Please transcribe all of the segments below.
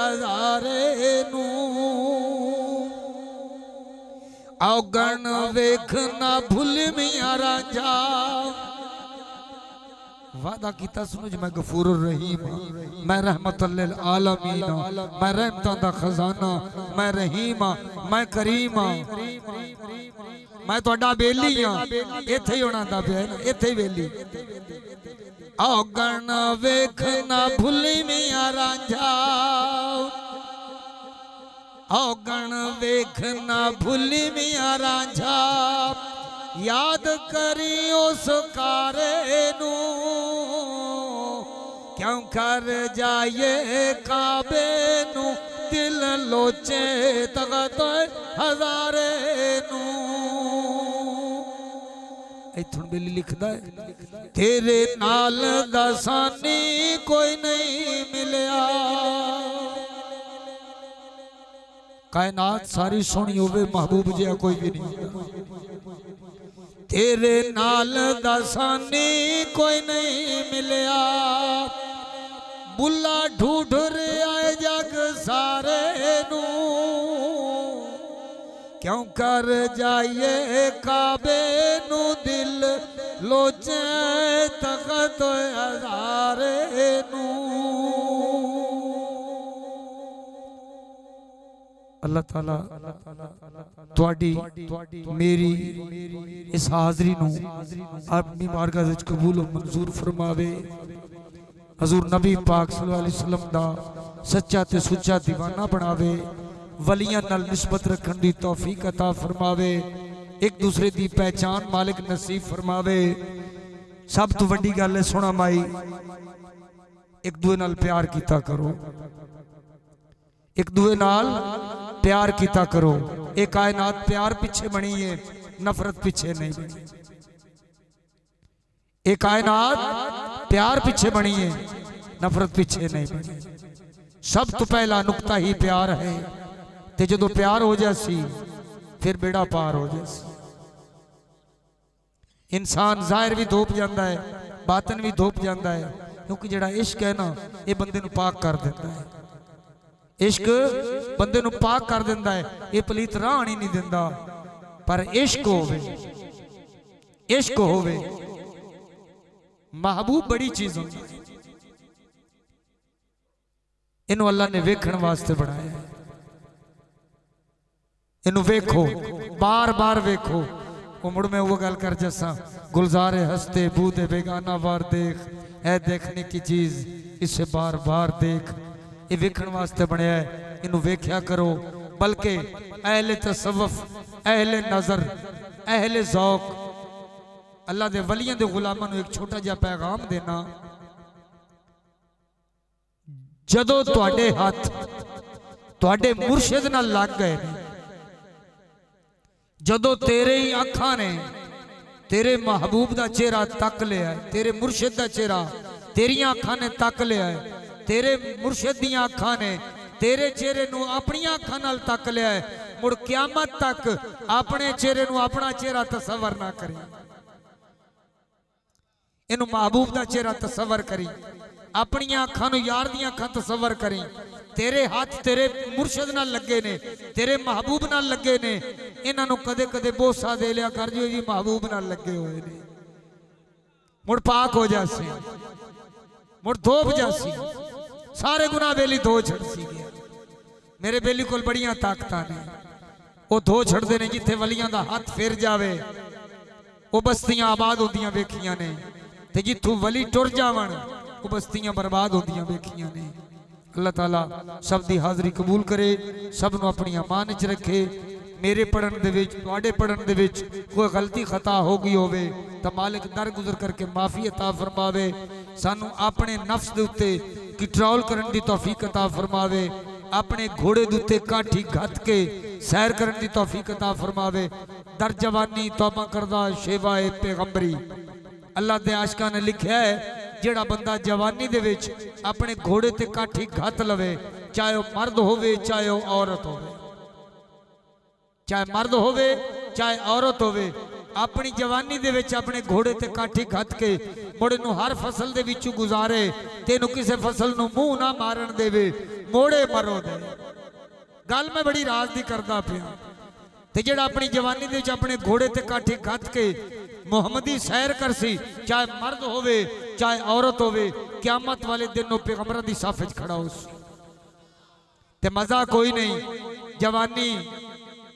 हजारे नू औगण वेखना भूल मियां रांझा वादा कीता सुनो मैं गफूर रहीम मैं रहमतुल लिल आलमीन मैं रहमतां दा खजाना मैं रहीम मैं करीम मैं तुहाडा बेली हां इत्थे ही होना दा पिया इत्थे ही बेली औगण वेखना भूल मियां रांझा औगण वेखना भूल मियां रांझा याद करी उस कारे नू क्यों कर जाए काबे नू दिल लोचे तगत हजारे नू इथों बिल्ली लिखदा है तेरे नाल दसानी कोई नहीं मिलया कायनात सारी सोनी होवे महबूब जिहा कोई भी नहीं तेरे नाल दसानी कोई नहीं मिलया बुला ढूंढ रे आए जग सारे नू क्यों कर जाइए काबे नू दिल लोचे तखत हजारे नू अल्लाह ताला तुहाडी मेरी इस हाज़री नू अपनी बारगाह विच कबूल और मंजूर फरमावे हजूर नबी पाक सल्लल्लाहु अलैहि वसल्लम दा सच्चा ते सुच्चा दीवाना बनावे वलियां नाल निस्बत रखन दी तौफीक अता फरमावे एक दूसरे दी पहचान मालिक नसीब फरमावे सब तो वड्डी गल है सोना माई एक दूए नाल प्यार कीता करो एक दूए नाल प्यार कीता करो ये कायनात प्यार पीछे बनी है नफरत पीछे नहीं बनी ये कायनात प्यार पीछे बनी है नफरत पीछे नहीं बनी सब तो पहला नुक्ता ही प्यार है ते जो प्यार हो जासी फिर बेड़ा पार हो जासी इंसान जाहिर भी धोप जाता है बातन भी धोप जाता है क्योंकि जड़ा इश्क है ना ये बंदे नू पाक कर देता है इश्क बंदे नू पाक कर देता है ये पलीत राह ही नहीं दिंदा पर इश्क होवे महबूब बड़ी चीज होती है इनू अल्लाह ने वेखण वास्ते बनाया है इनू वेखो बार बार वेखो वो मुड़ में वो गल कर जैसा गुलजारे हंसते बूदे बेगाना वार देख ऐ देखने की चीज इसे बार बार देख ये वेखण वास्ते बनया है इनू वेख्या करो बल्कि अहले तसव्वुफ अहले नजर अहले ज़ौक अल्लाह दे वलियां दे गुलामां नू एक छोटा जिहा पैगाम देना जदों तुहाडे हाथ तुहाडे मुर्शिद नाल लग गए जदों तेरे ही अखां ने तेरे महबूब दा चेहरा तक लिया है तेरे मुर्शिद दा चेहरा तेरियां अखां ने तक लिया है तेरे मुर्शिद दियां अखां ने तेरे चेहरे नू अपनी अखां नाल तक लिया है मुड़ क़यामत तक अपने चेहरे नू अपना चेहरा तसव्वुर ना करी इनू महबूब दा चेहरा तसव्वुर करी अपनी अखां नू यार दियां अखां तसव्वुर करी तेरे हाथ तेरे मुर्शिद नाल लगे ने तेरे महबूब नाल लगे ने इन्हां नू कदे कदे बोसा दे लिया कर जो जी महबूब नाल लगे हुए ने मुड़ पाक हो जासी मुड़ धोप जासी सारे गुनाह बेली धो छड़सी गया मेरे बेली कोल बड़ियां ताकतां ने वो धो छड़दे ने जिथे वलियां दा हाथ फिर जावे वो बस्तियां आबाद होंदियां वेखियां ने ते जिथों वली टुर जावन वो बस्तियां बर्बाद होंदियां वेखियां ने अल्लाह ताला सब दी हाज़री कबूल करे सब नू अपनी अमान च रखे मेरे पढ़न दे विच तुहाडे पढ़न दे विच कोई गलती खता हो गई होवे तो मालिक दर गुजर करके माफ़ी अता फरमावे सानू अपने नफ्स दे उत्ते कंट्रोल करन दी तौफीक अता फरमावे अपने घोड़े दे उत्ते काठी घत के सैर करन दी तौफीक अता फरमावे दर जवानी तौबा करदा शेवाए पैगंबरी अल्लाह दे आशिकां ने लिखा है जेड़ा बंदा जवानी दे विच अपने घोड़े ते काठी घत लवे चाहे वह मर्द होवे चाहे वह औरत होवे चाहे मर्द होवे चाहे औरत होवे अपनी जवानी दे विच अपने घोड़े ते काठी खत के मुड़े नूं हर फसल दे विचों गुजारे, तेनू किसे फसल नूं मुंह ना मारन देवे, मोड़े मरो दे। गल मैं बड़ी राज दी करदा पिया। ते जेड़ा अपनी जवानी दे विच अपने घोड़े ते काठी खत के मुहम्मदी सैर करसी, चाहे मर्द होवे चाहे औरत होवे, क़यामत वाले दिन पैगंबरां दी साफ विच खड़ा होसी। ते मजा कोई नहीं, जवानी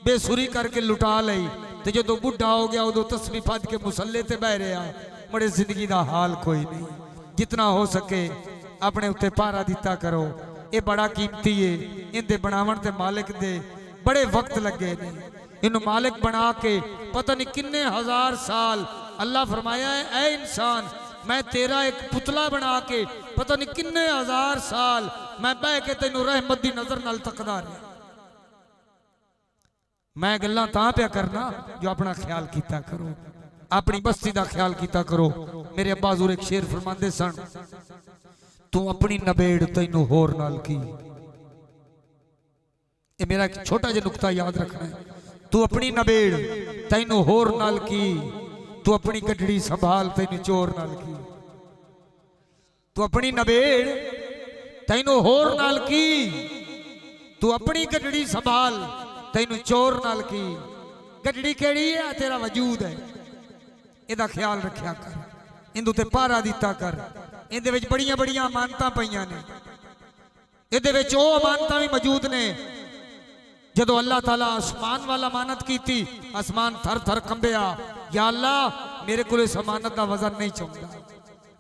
बेसुरी करके लुटा लई, ते जो बुढ़ा हो गया उदों तस्बीह फद के मुसल्ले ते बह रहा, बड़े जिंदगी का हाल कोई नहीं। जितना हो सके अपने उत्ते पहरा दिता करो, ये बड़ा कीमती है। इनके बनावन ते मालिक दे बड़े वक्त लगे ने, इन मालिक बना के पता नहीं किन्ने हजार साल। अल्लाह फरमाया है ऐ इंसान, मैं तेरा एक पुतला बना के पता नहीं किन्ने हजार साल मैं बह के तेनू रहमत दी नजर नाल तकदा रहा। मैं गल्लां तां पिया करना जो अपना ख्याल किया करो, अपनी बस्ती का ख्याल किया करो। मेरे अब्बा हजूर एक शेर फरमाते सन, तू अपनी नबेड़ तैनू होर नाल की। ये मेरा एक छोटा जिहा नुकता याद रखना है। तू अपनी नबेड़ तैनू होर नाल की, तू अपनी गड्डी संभाल तैनू चोर नाल की। तू अपनी नबेड़ तैनू होर नाल की, तू अपनी गड्डी संभाल तैनू चोर नाल की। गड्डी केड़ी है? तेरा वजूद है, इहदा ख्याल रखिया कर, इंदे उत्ते पहरा दिता कर। इहदे विच बड़ियां बड़ियां अमानतां पईयां ने, इहदे विच ओ अमानतां भी मौजूद ने। जदों अल्लाह ताला आसमान वाला अमानत की, आसमान थर थर कंबिया, या अल्लाह मेरे को इस अमानत का वजन नहीं चुकता।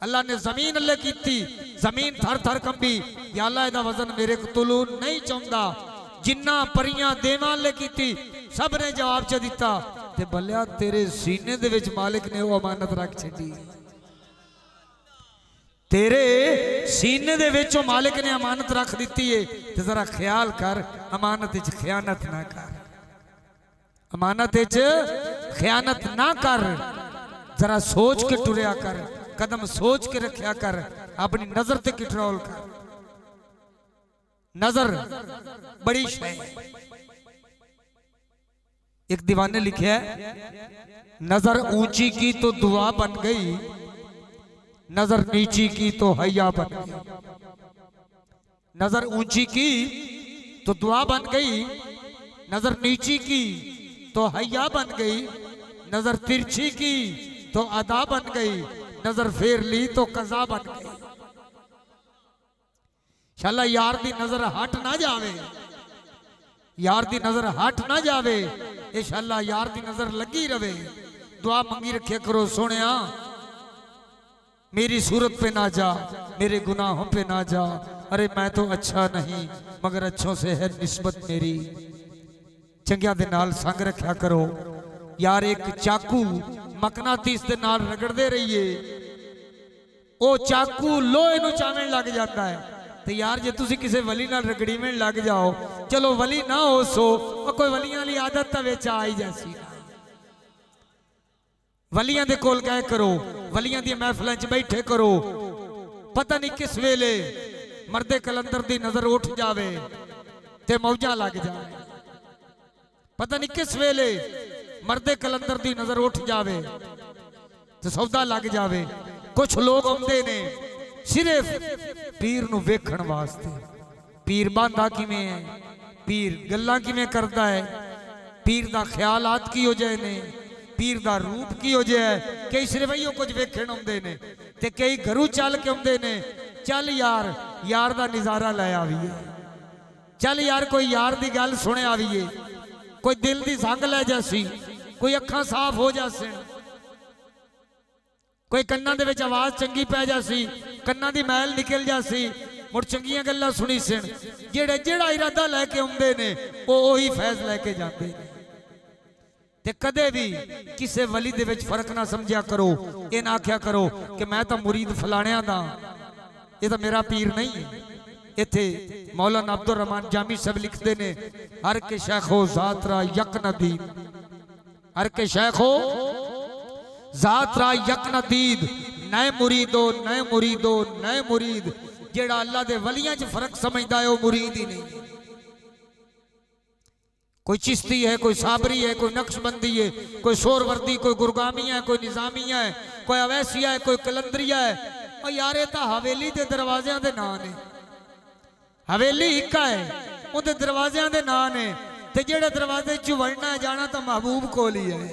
अल्लाह ने जमीन अल्लाह की, जमीन थर थर कंबी, या अल्लाह इहदा वजन मेरे को तुलू नहीं चुकता। जिन्ना परियां देवां अल्लाह की, सब ने जवाब च दिता, ते बल्लिया तेरे सीने दे विच मालिक ने वो अमानत रख छड्डी। तेरे सीने दे विच मालिक ने अमानत रख दी है। ते जरा ख्याल कर, अमानत विच खयानत ना कर, अमानत विच खयानत ना कर। जरा सोच के टुरिया कर, कदम सोच के रखिया कर, अपनी नजर ते कंट्रोल कर। नजर बड़ी शय। एक दीवाने लिखा है, नजर ऊंची की तो दुआ बन गई, नजर नीची की तो हया बन गई। नजर ऊंची की तो दुआ बन गई, नजर नीची की तो हया बन गई, नजर तिरछी की तो अदा बन गई, नजर फेर ली तो कजा बन गई। शाला यार दी नजर हट ना जावे, यार दी नजर हट ना जावे, ये शाला यार दी नजर लगी रवे। दुआ मंगी रखे करो, सोनिया मेरी सूरत पे ना जा, मेरे गुनाहों पे ना जा। अरे मैं तो अच्छा नहीं मगर अच्छों से है निस्बत मेरी। चंगिया दे नाल संग रखा करो यार। एक चाकू मकनातीस दे नाल रगड़दे रहिए, वो चाकू लोहे नूं चावण लग जाता है। तो यार जे तुसी किसी वली नाल रगड़ी में लग जाओ, चलो वली ना हो सो, कोई वलियां वाली आदत तो विच आई जैसी। वलियां दे कोल गए करो, वलियां दी महफिलां च बैठे करो। पता नहीं किस वेले मर्दे कलंदर दी नजर उठ जावे ते मौजा लग जाए। पता नहीं किस वेले मर्दे कलंदर दी नजर उठ जावे ते सौदा लग जावे। कुछ लोग आउंदे ने सिर्फ पीर नूं वेखण वास्ते। पीर बांधा किवें है, पीर गल्लां किवें करदा है, पीर दा ख्यालात की हो जाए ने, पीर दा रूप की हो जाए। कई सिर्फ इहो कुछ वेखण आउंदे ने ते कई घरों चल के आउंदे ने। चल यार, यार दा नज़ारा लै आवीए। चल यार कोई यार दी गल सुने आवीए, कोई दिल दी संग लै जासी, कोई अखां साफ हो जासी, कोई कन्ना दे विच आवाज चंगी पै जासी, कन्ना दी मैल निकल जासी, मुड़ चंगियां गल्लां सुनी सन। जेड़े जेड़ा इरादा लैके आउंदे ने वो ओही फैज लैके जाते ने। ते कदे भी किसी वली दे विच फर्क ना समझिया करो। ये ना आख्या करो कि मैं तो मुरीद फलाणिया दा, ये तो मेरा पीर नहीं है। इत्थे मौलाना अब्दुल रहमान जामी साहब लिखते ने, हर के शेखो जातरा यक नदीद, हर के शेखो जातरा यक नदीद, नए मुरीदो नए मुरीदो नए मुरीद। जेड़ा अल्लाह दे वलियां च फर्क समझदा है वो मुरीद ही नहीं। कोई चिश्ती है, कोई साबरी है, कोई नक्शबंदी है, कोई सोरवर्दी, कोई गुरगामिया है, कोई निजामिया है, कोई अवैसिया है, कोई कलंदरिया है। और यार ये तो हवेली के दरवाज़ों के नाम ने। हवेली एक है, उनके दरवाज़ों के नाम ने। तो जेड़ा दरवाजे च वड़ना जाना तो महबूब कोल ही है।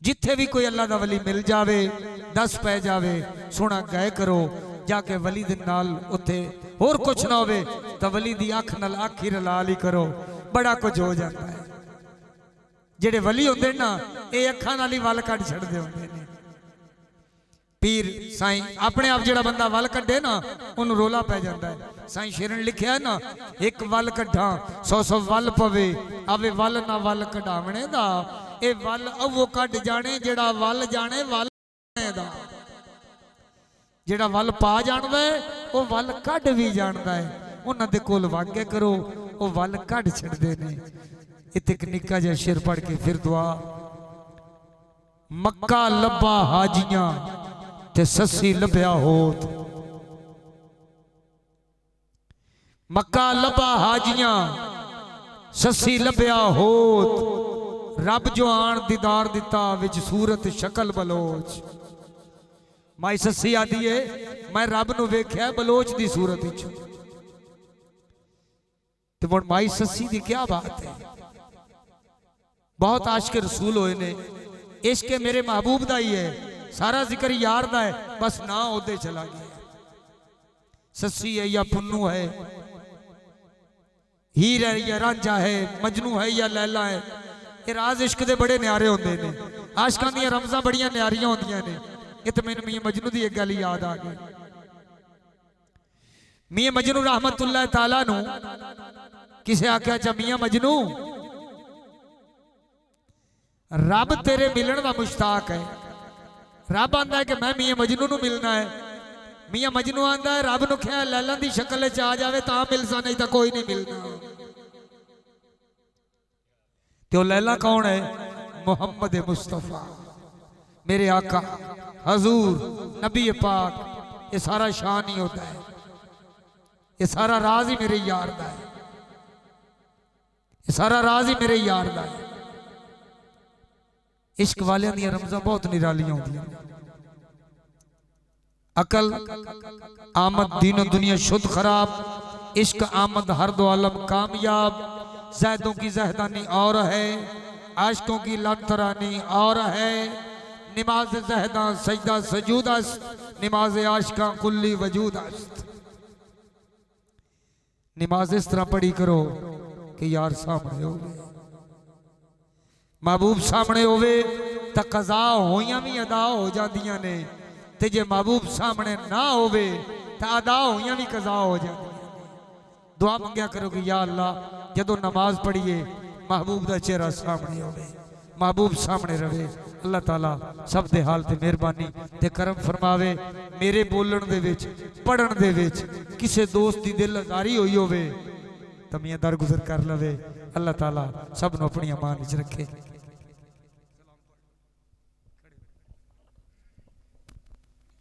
जिथे भी कोई अल्लाह दा वली मिल जावे, दस पै जावे, सोना गए करो जाके वली दे नाल उत्थे होर कुछ ना होवे तो वली दी अख नाल अख ही रला ली करो, बड़ा कुछ हो जाता है। जेड़े वली होंदे ना ये अखां नाल ही वल कढ छड़दे होंदे ने। पीर साईं अपने आप जेड़ा बंदा वल कढे ना उन्होंने रोला पै जाता है। साईं शेरन लिखिया है ना, एक वल कढा 100 वल पवे, आवे वल ना वल कढावणे दा, ए वल अवो कढ जाने जेड़ा वल जाने वल दा। जेड़ा वल पा जानदा है वो वल कढ भी जानदा है। उन्हां दे कोल वागे करो वो वल कढ छड़दे ने। इत्थे एक निक्का जिहा शेर पढ़ के फिर दुआ। मक्का लब्बा हाजियां ते सस्सी लभ्या होत। मक्का लब्बा हाजियां सस्सी लभ्या होत। रब जो आन दीदार दिता विच सूरत शक्ल बलोच। माई सस्सी आदि है मैं रब नूं वेख्या बलोच दी सूरत विच। ते हुण माई सस्सी दी क्या बात है। बहुत आशिक रसूल होए ने, इश्क मेरे महबूब दा ही है, सारा जिक्र यार दा है, बस ना ओदे चला गया। सस्सी है या पुन्नू है, हीर है या रांझा है, मजनू है या लैला है, ये राज इश्क दे बड़े न्यारे होंदे ने। आशिकां दी रमज़ां बड़ियां न्यारियां होंदियां ने। ये तो मैनूं मियां मजनू दी एक गल याद आ गई। मियां मजनू रहमतुल्लाह ताला नूं किसे आख्या, चा मियां मजनू रब तेरे मिलन का मुश्ताक है। रब आंदा है कि मैं मियां मजनू नूं मिलना है। मियां मजनू आंदा है रब नूं ख्या लैला दी शक्ल च आ जावे तां मिल सा, नहीं तो कोई नहीं मिलना। तो लैला कौन है? मोहम्मद मुस्तफा मेरे आका हजूर नबी पाक। ये सारा शान ही होता है, ये सारा राज ही मेरे यार दा है, ये सारा राज ही मेरे यार दा है। इश्क वालियां दी रमज़ां बहुत निरालियां होंदियां। अकल आमद दीनो दुनिया शुद्ध खराब, इश्क आमद हर दो आलम कामयाब। जैदों की जहदानी और है, आशिकों की लंतरानी और है। नमाज जहदा सजदा सजूद अस्त, नमाज आशिका कुल्ली वजूद अस्त। नमाज इस तरह पढ़ी करो कि यार सामने हो, महबूब सामने होवे तो कज़ा होइयां भी अदा हो जांदियां ने, ते जे महबूब सामने ना होवे तो अदा होइयां भी कज़ा हो जांदियां ने। दुआ मंगया करो कि या अल्लाह जदों नमाज पढ़िए महबूब दा चेहरा सामने होवे, महबूब सामने रहे। अल्लाह ताला सब दे हाल ते मेहरबानी ते करम फरमावे। मेरे बोलण दे विच पढ़न दे विच किसे दोस्त दी दिल आजारी होई होवे तो मियां दरगुजर कर लवे। अल्लाह ताला सब नूं अपनी अमान विच रखे।